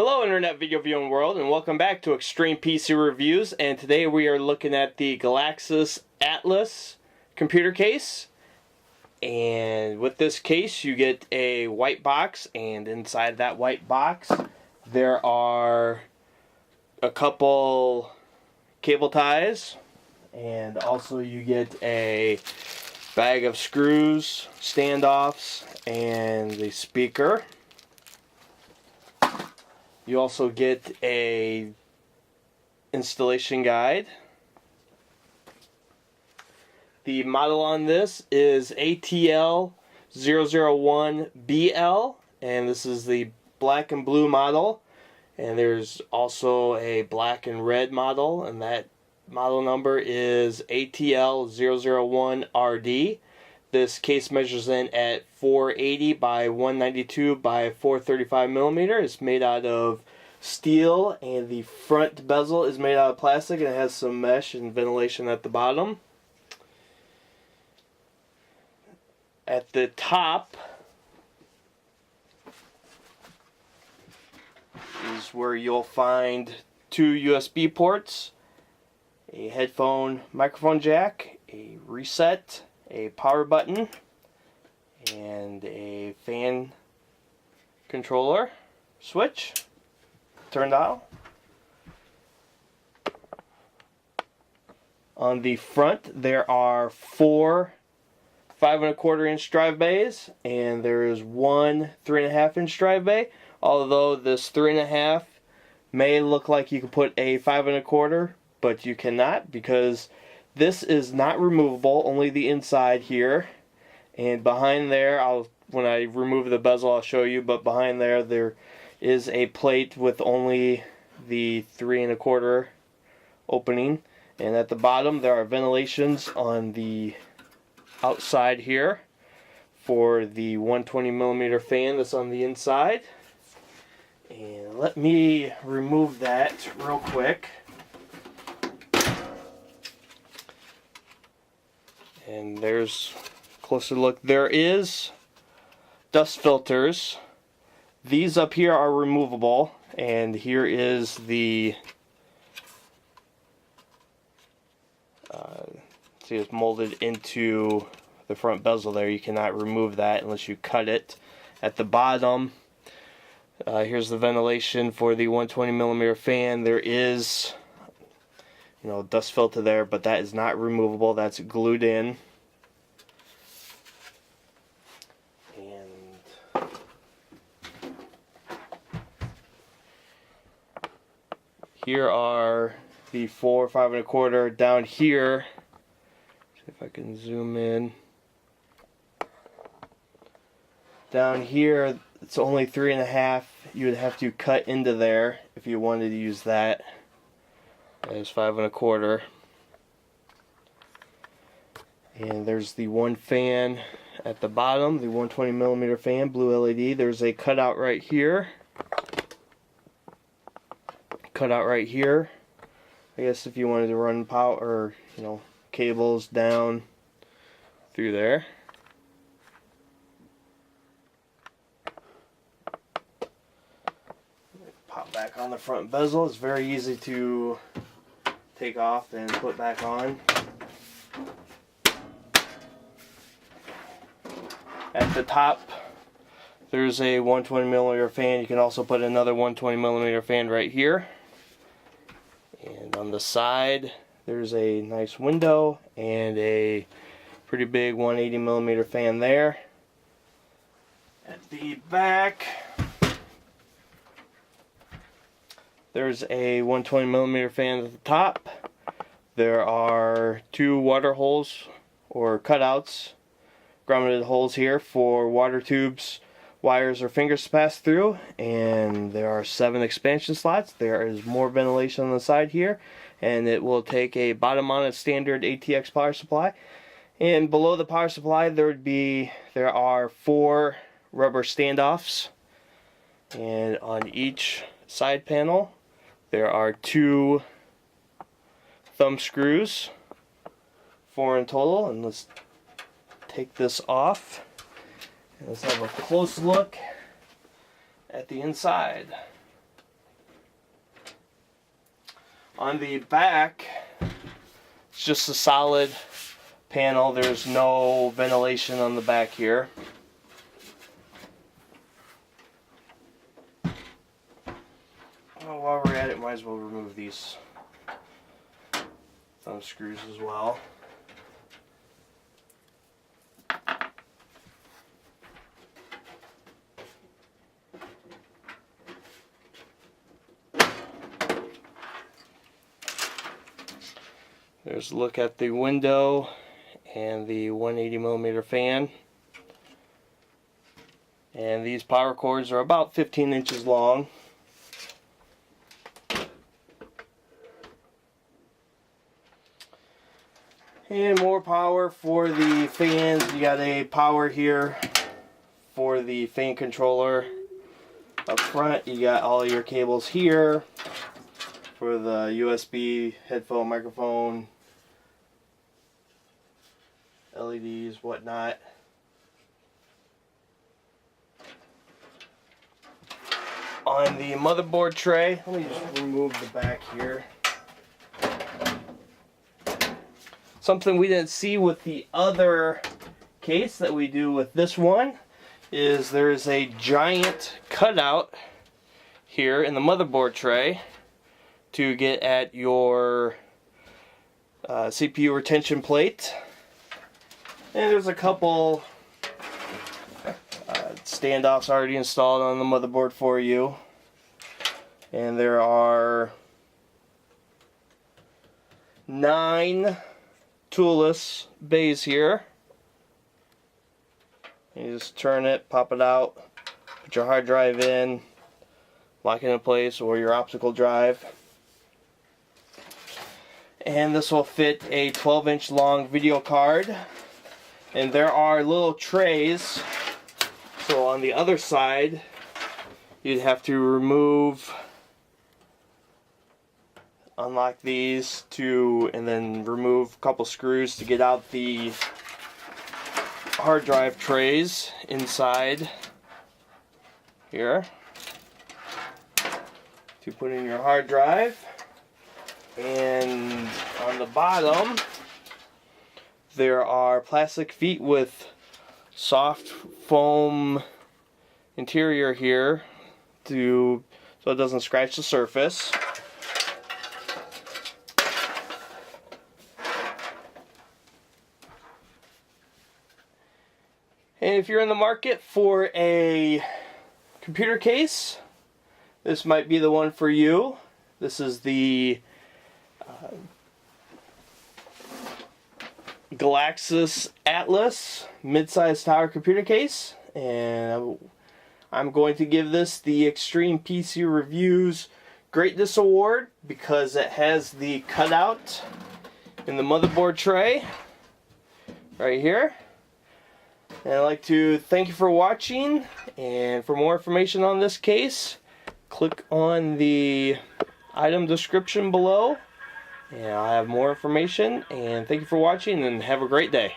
Hello Internet Video Viewing World, and welcome back to Extreme PC Reviews. And today we are looking at the Galaxis Atlus computer case. And with this case you get a white box, and inside that white box there are a couple cable ties, and also you get a bag of screws, standoffs, and the speaker. You also get a installation guide. The model on this is ATL001BL, and this is the black and blue model. And there's also a black and red model, and that model number is ATL001RD. This case measures in at 480 by 192 by 435 millimeter. It's made out of steel, and the front bezel is made out of plastic, and it has some mesh and ventilation at the bottom. At the top is where you'll find two USB ports, a headphone microphone jack, a reset, a power button, and a fan controller switch, turn dial. On the front there are four 5 1/4 inch drive bays, and there is one 3 1/2 inch drive bay, although this 3 1/2 may look like you can put a 5 1/4, but you cannot, because this is not removable, only the inside here. And behind there, when I remove the bezel I'll show you, but behind there is a plate with only the 3 1/4 opening. And at the bottom there are ventilations on the outside here for the 120 millimeter fan that's on the inside. And let me remove that real quick. And there's a closer look. There is dust filters. These up here are removable, and here is the see, it's molded into the front bezel there. You cannot remove that unless you cut it. At the bottom, here's the ventilation for the 120 millimeter fan. There is, dust filter there, but that is not removable. That's glued in. And here are the four 5 1/4. Down here, see if I can zoom in. Down here, it's only 3 1/2. You would have to cut into there if you wanted to use that as 5 1/4. And there's the one fan at the bottom, the 120 millimeter fan, blue LED. There's a cutout right here. Cutout right here. I guess if you wanted to run power or cables down through there. Pop back on the front bezel. It's very easy to take off and put back on. At the top there's a 120 millimeter fan. You can also put another 120 millimeter fan right here. And on the side there's a nice window and a pretty big 180 millimeter fan there. At the back there's a 120 millimeter fan at the top. There are two water holes or cutouts, grommeted holes here for water tubes, wires, or fingers to pass through. And there are 7 expansion slots. There is more ventilation on the side here, and it will take a bottom mounted standard ATX power supply. And below the power supply there are 4 rubber standoffs, and on each side panel there are 2 thumb screws, 4 in total. And let's take this off and let's have a close look at the inside. On the back, it's just a solid panel. There's no ventilation on the back here. Oh, while we're at it, might as well remove these thumb screws as well. There's a look at the window and the 180mm fan. And these power cords are about 15 inches long. And more power for the fans. You got a power here for the fan controller. Up front, you got all your cables here for the USB, headphone, microphone, LEDs, whatnot. On the motherboard tray, let me just remove the back here. Something we didn't see with the other case that we do with this one is there is a giant cutout here in the motherboard tray to get at your CPU retention plate. And there's a couple standoffs already installed on the motherboard for you. And there are 9 toolless bays here. You just turn it, pop it out, put your hard drive in, lock it in place, or your optical drive. And this will fit a 12-inch long video card. And there are little trays. So on the other side, you'd have to unlock these and then remove a couple screws to get out the hard drive trays inside here to put in your hard drive. And on the bottom, there are plastic feet with soft foam interior here so it doesn't scratch the surface. And if you're in the market for a computer case, this might be the one for you. This is the Galaxis Atlus mid-size tower computer case, and I'm going to give this the XStreamPCReviews Greatness Award because it has the cutout in the motherboard tray right here. And I'd like to thank you for watching, and for more information on this case, click on the item description below. And I'll have more information, and thank you for watching, and have a great day.